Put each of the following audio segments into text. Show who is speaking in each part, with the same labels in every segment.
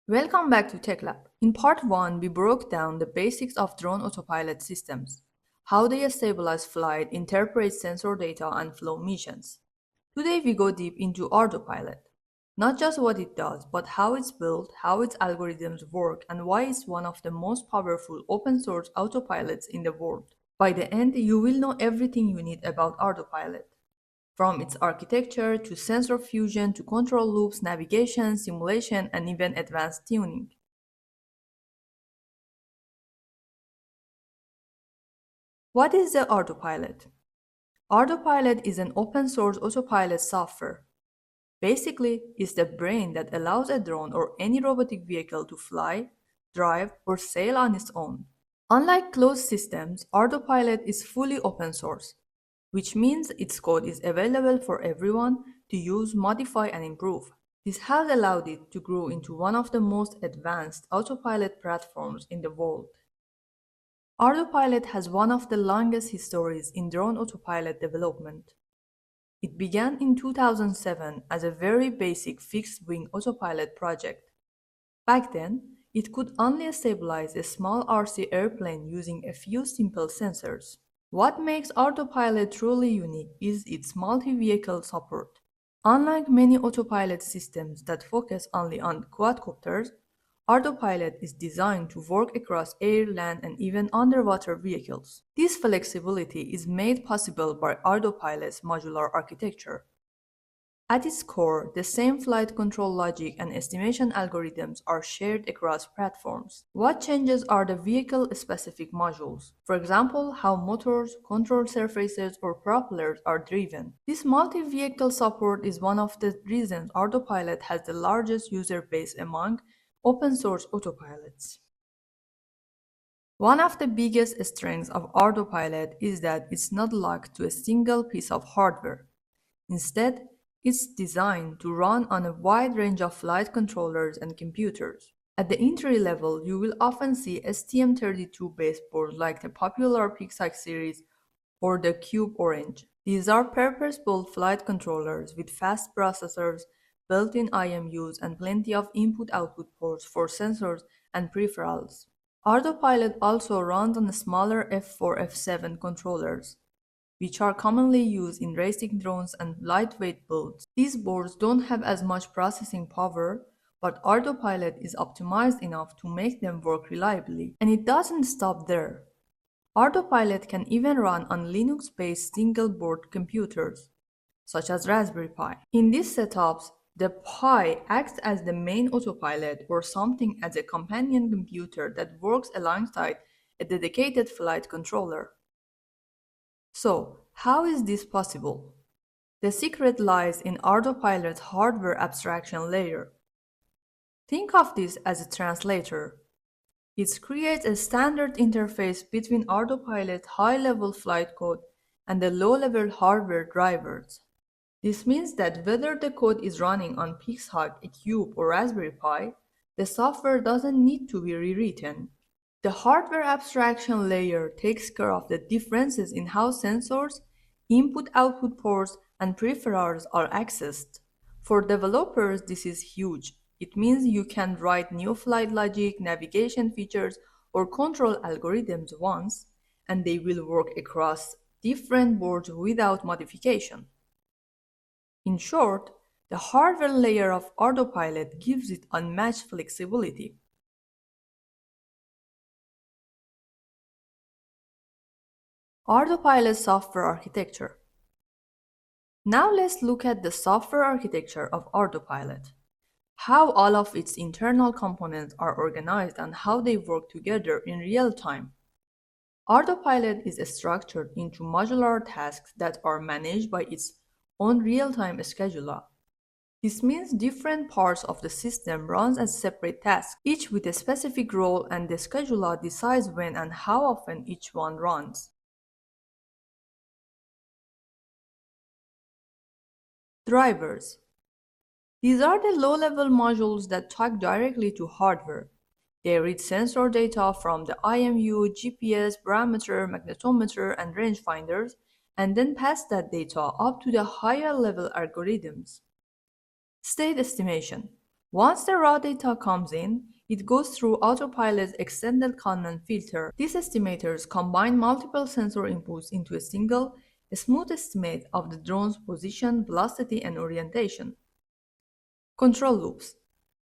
Speaker 1: Welcome back to TechLab. In part 1, we broke down the basics of drone autopilot systems, how they stabilize flight, interpret sensor data, and flow missions. Today we go deep into ArduPilot. Not just what it does, but how it's built, how its algorithms work, and why it's one of the most powerful open source autopilots in the world. By the end, you will know everything you need about ArduPilot. From its architecture to sensor fusion to control loops, navigation, simulation, and even advanced tuning. What is the ArduPilot? ArduPilot is an open source autopilot software. Basically, it's the brain that allows a drone or any robotic vehicle to fly, drive, or sail on its own. Unlike closed systems, ArduPilot is fully open source, which means its code is available for everyone to use, modify, and improve. This has allowed it to grow into one of the most advanced autopilot platforms in the world. ArduPilot has one of the longest histories in drone autopilot development. It began in 2007 as a very basic fixed-wing autopilot project. Back then, it could only stabilize a small RC airplane using a few simple sensors. What makes ArduPilot truly unique is its multi-vehicle support. Unlike many autopilot systems that focus only on quadcopters, ArduPilot is designed to work across air, land, and even underwater vehicles. This flexibility is made possible by ArduPilot's modular architecture. At its core, the same flight control logic and estimation algorithms are shared across platforms. What changes are the vehicle-specific modules, for example, how motors, control surfaces, or propellers are driven. This multi-vehicle support is one of the reasons ArduPilot has the largest user base among open-source autopilots. One of the biggest strengths of ArduPilot is that it's not locked to a single piece of hardware. Instead, it's designed to run on a wide range of flight controllers and computers. At the entry level, you will often see STM32 baseboards like the popular Pixhawk series or the Cube Orange. These are purpose-built flight controllers with fast processors, built-in IMUs, and plenty of input-output ports for sensors and peripherals. ArduPilot also runs on smaller F4, F7 controllers, which are commonly used in racing drones and lightweight builds. These boards don't have as much processing power, but ArduPilot is optimized enough to make them work reliably. And it doesn't stop there. ArduPilot can even run on Linux-based single-board computers, such as Raspberry Pi. In these setups, the Pi acts as the main autopilot or something as a companion computer that works alongside a dedicated flight controller. So, how is this possible? The secret lies in ArduPilot's hardware abstraction layer. Think of this as a translator. It creates a standard interface between ArduPilot's high-level flight code and the low-level hardware drivers. This means that whether the code is running on Pixhawk, a Cube, or Raspberry Pi, the software doesn't need to be rewritten. The hardware abstraction layer takes care of the differences in how sensors, input-output ports, and peripherals are accessed. For developers, this is huge. It means you can write new flight logic, navigation features, or control algorithms once, and they will work across different boards without modification. In short, the hardware layer of ArduPilot gives it unmatched flexibility. ArduPilot software architecture. Now let's look at the software architecture of ArduPilot, how all of its internal components are organized and how they work together in real time. ArduPilot is structured into modular tasks that are managed by its own real-time scheduler. This means different parts of the system runs as separate tasks, each with a specific role, and the scheduler decides when and how often each one runs. Drivers. These are the low-level modules that talk directly to hardware. They read sensor data from the IMU, GPS, barometer, magnetometer, and rangefinders, and then pass that data up to the higher-level algorithms. State estimation. Once the raw data comes in, it goes through Autopilot's extended Kalman filter. These estimators combine multiple sensor inputs into a single, smooth estimate of the drone's position, velocity, and orientation. Control loops.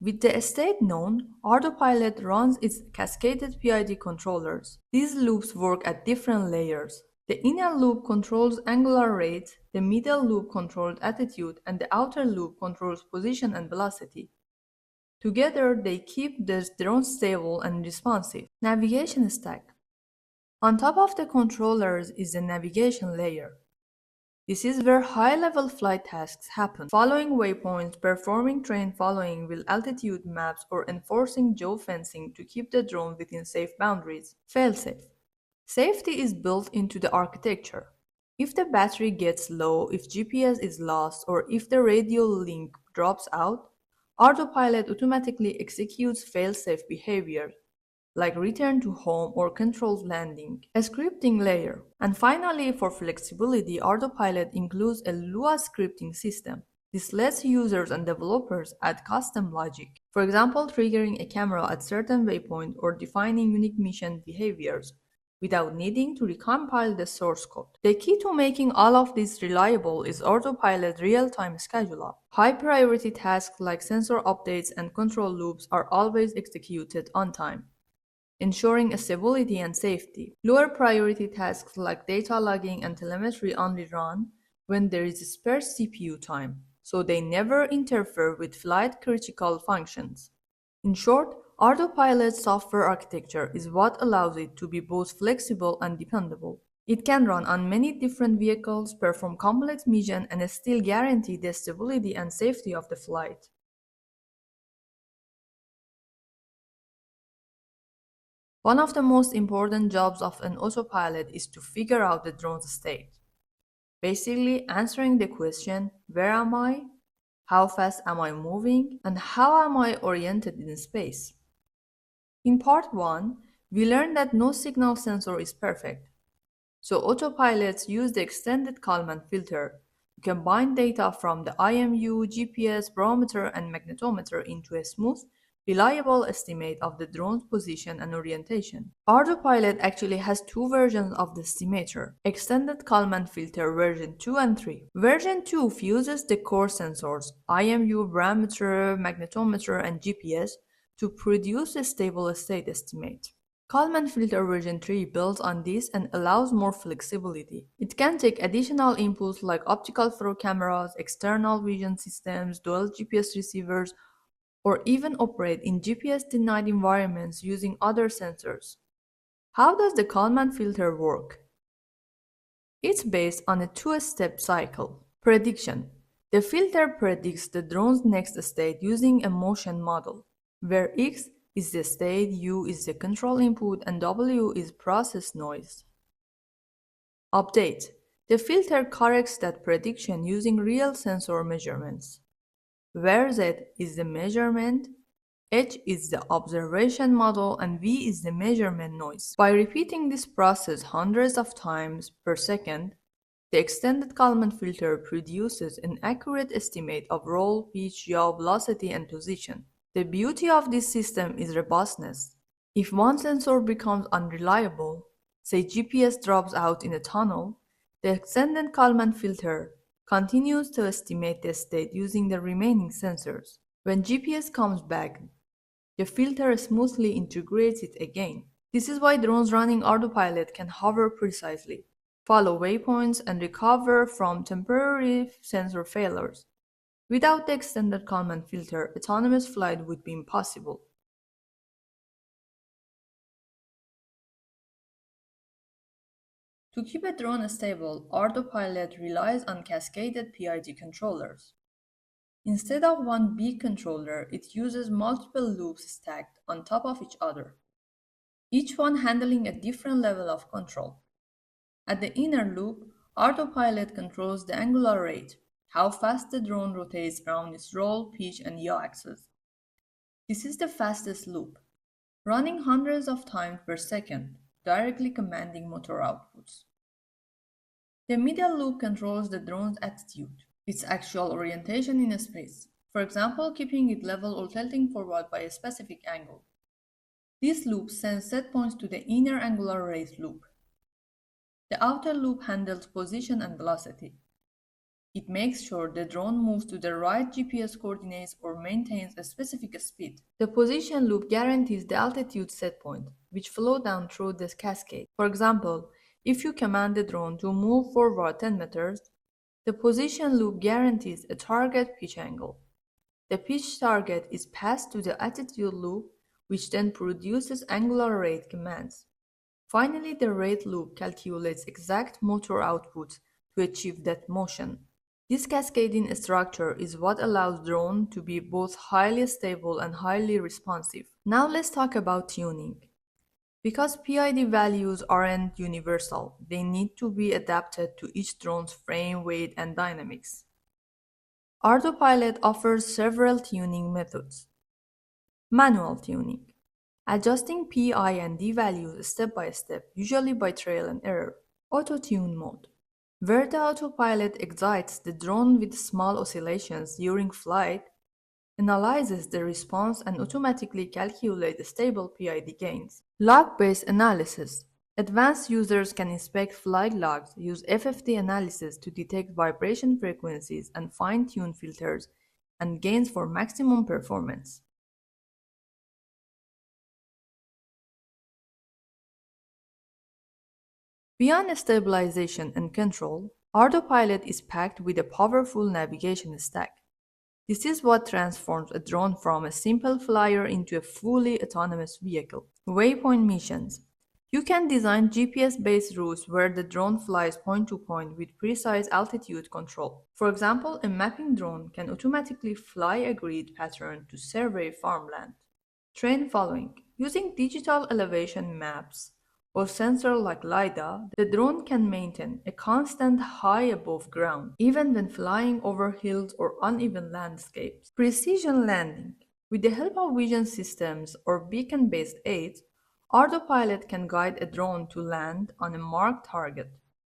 Speaker 1: With the state known, ArduPilot runs its Cascaded PID controllers. These loops work at different layers. The inner loop controls angular rate, the middle loop controls attitude, and the outer loop controls position and velocity. Together, they keep the drone stable and responsive. Navigation stack. On top of the controllers is the navigation layer. This is where high-level flight tasks happen, following waypoints, performing terrain following with altitude maps, or enforcing geofencing to keep the drone within safe boundaries. Failsafe. Safety is built into the architecture. If the battery gets low, if GPS is lost, or if the radio link drops out, ArduPilot automatically executes fail-safe behavior, like return to home or controlled landing. A scripting layer. And finally, for flexibility, ArduPilot includes a Lua scripting system. This lets users and developers add custom logic. For example, triggering a camera at certain waypoint or defining unique mission behaviors without needing to recompile the source code. The key to making all of this reliable is ArduPilot's real-time scheduler. High-priority tasks like sensor updates and control loops are always executed on time, ensuring stability and safety. Lower priority tasks like data logging and telemetry only run when there is spare CPU time, so they never interfere with flight critical functions. In short, ArduPilot's software architecture is what allows it to be both flexible and dependable. It can run on many different vehicles, perform complex missions, and still guarantee the stability and safety of the flight. One of the most important jobs of an autopilot is to figure out the drone's state. Basically, answering the question, where am I? How fast am I moving? And how am I oriented in space? In part 1, we learned that no signal sensor is perfect. So autopilots use the extended Kalman filter to combine data from the IMU, GPS, barometer, and magnetometer into a smooth, reliable estimate of the drone's position and orientation. ArduPilot actually has two versions of the estimator: extended Kalman filter version 2 and 3. Version 2 fuses the core sensors IMU, barometer, magnetometer, and GPS to produce a stable state estimate. Kalman filter version 3 builds on this and allows more flexibility. It can take additional inputs like optical through cameras, external vision systems, dual GPS receivers, or even operate in GPS-denied environments using other sensors. How does the Kalman filter work? It's based on a two-step cycle. Prediction. The filter predicts the drone's next state using a motion model, where X is the state, U is the control input, and W is process noise. Update. The filter corrects that prediction using real sensor measurements, where Z is the measurement, H is the observation model, and V is the measurement noise. By repeating this process hundreds of times per second, the extended Kalman filter produces an accurate estimate of roll, pitch, yaw, velocity, and position. The beauty of this system is robustness. If one sensor becomes unreliable, say GPS drops out in a tunnel, the extended Kalman filter continues to estimate the state using the remaining sensors. When GPS comes back, the filter smoothly integrates it again. This is why drones running ArduPilot can hover precisely, follow waypoints, and recover from temporary sensor failures. Without the extended Kalman filter, autonomous flight would be impossible. To keep a drone stable, ArduPilot relies on Cascaded PID controllers. Instead of one big controller, it uses multiple loops stacked on top of each other, each one handling a different level of control. At the inner loop, ArduPilot controls the angular rate, how fast the drone rotates around its roll, pitch, and yaw axis. This is the fastest loop, running hundreds of times per second, directly commanding motor outputs. The middle loop controls the drone's attitude, its actual orientation in space, for example, keeping it level or tilting forward by a specific angle. This loop sends set points to the inner angular rate loop. The outer loop handles position and velocity. It makes sure the drone moves to the right GPS coordinates or maintains a specific speed. The position loop guarantees the altitude set point, which flow down through this cascade. For example, if you command the drone to move forward 10 meters, the position loop guarantees a target pitch angle. The pitch target is passed to the attitude loop, which then produces angular rate commands. Finally, the rate loop calculates exact motor outputs to achieve that motion. This cascading structure is what allows drone to be both highly stable and highly responsive. Now let's talk about tuning. Because PID values aren't universal, they need to be adapted to each drone's frame, weight, and dynamics. ArduPilot offers several tuning methods. Manual tuning. Adjusting PI and D values step by step, usually by trial and error. Auto-tune mode, where the autopilot excites the drone with small oscillations during flight, analyzes the response and automatically calculates stable PID gains. Log-based analysis. Advanced users can inspect flight logs, use FFT analysis to detect vibration frequencies and fine-tune filters and gains for maximum performance. Beyond stabilization and control, ArduPilot is packed with a powerful navigation stack. This is what transforms a drone from a simple flyer into a fully autonomous vehicle. Waypoint missions. You can design GPS-based routes where the drone flies point to point with precise altitude control. For example, a mapping drone can automatically fly a grid pattern to survey farmland. Terrain following. Using digital elevation maps or sensor like LiDAR, the drone can maintain a constant high above ground, even when flying over hills or uneven landscapes. Precision landing. With the help of vision systems or beacon-based aids, ArduPilot can guide a drone to land on a marked target,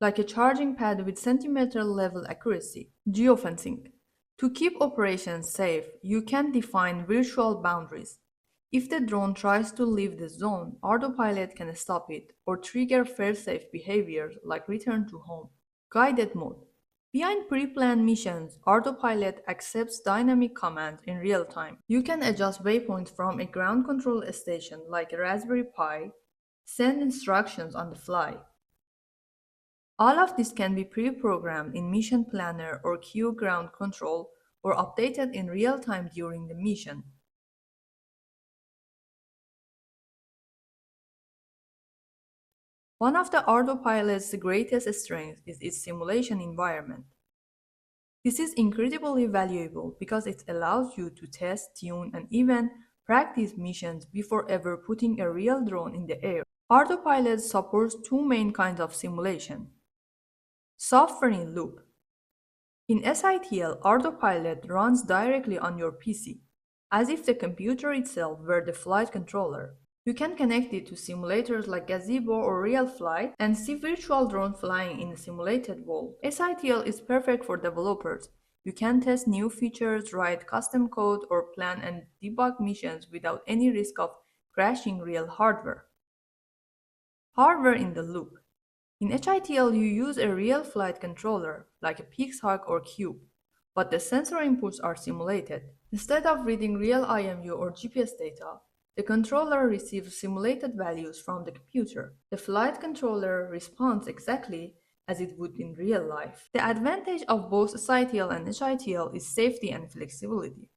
Speaker 1: like a charging pad with centimeter-level accuracy. Geofencing. To keep operations safe, you can define virtual boundaries. If the drone tries to leave the zone, ArduPilot can stop it or trigger fail-safe behaviors like return to home. Guided mode. Behind pre-planned missions, ArduPilot accepts dynamic commands in real time. You can adjust waypoints from a ground control station like a Raspberry Pi, send instructions on the fly. All of this can be pre-programmed in Mission Planner or Q Ground Control or updated in real time during the mission. One of the ArduPilot's greatest strengths is its simulation environment. This is incredibly valuable because it allows you to test, tune, and even practice missions before ever putting a real drone in the air. ArduPilot supports two main kinds of simulation. Software-in loop. In SITL, ArduPilot runs directly on your PC, as if the computer itself were the flight controller. You can connect it to simulators like Gazebo or Real Flight and see virtual drone flying in a simulated world. SITL is perfect for developers. You can test new features, write custom code, or plan and debug missions without any risk of crashing real hardware. Hardware in the loop. In HITL, you use a real flight controller, like a Pixhawk or Cube, but the sensor inputs are simulated. Instead of reading real IMU or GPS data, the controller receives simulated values from the computer. The flight controller responds exactly as it would in real life. The advantage of both SITL and HITL is safety and flexibility.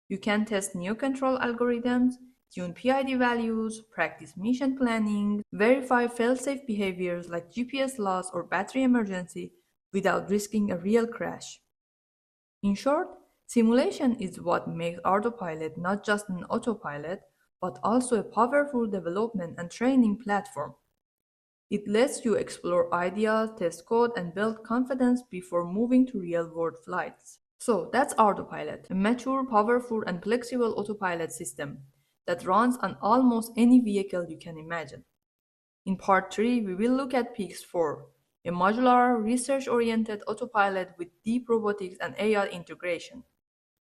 Speaker 1: You can test new control algorithms, tune PID values, practice mission planning, verify fail-safe behaviors like GPS loss or battery emergency without risking a real crash. In short, simulation is what makes ArduPilot not just an autopilot, but also a powerful development and training platform. It lets you explore ideas, test code, and build confidence before moving to real-world flights. So that's ArduPilot, a mature, powerful, and flexible autopilot system that runs on almost any vehicle you can imagine. In Part 3, we will look at Pix4, a modular, research-oriented autopilot with deep robotics and AI integration.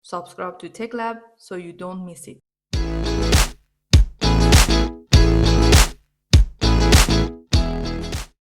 Speaker 1: Subscribe to TechLab so you don't miss it.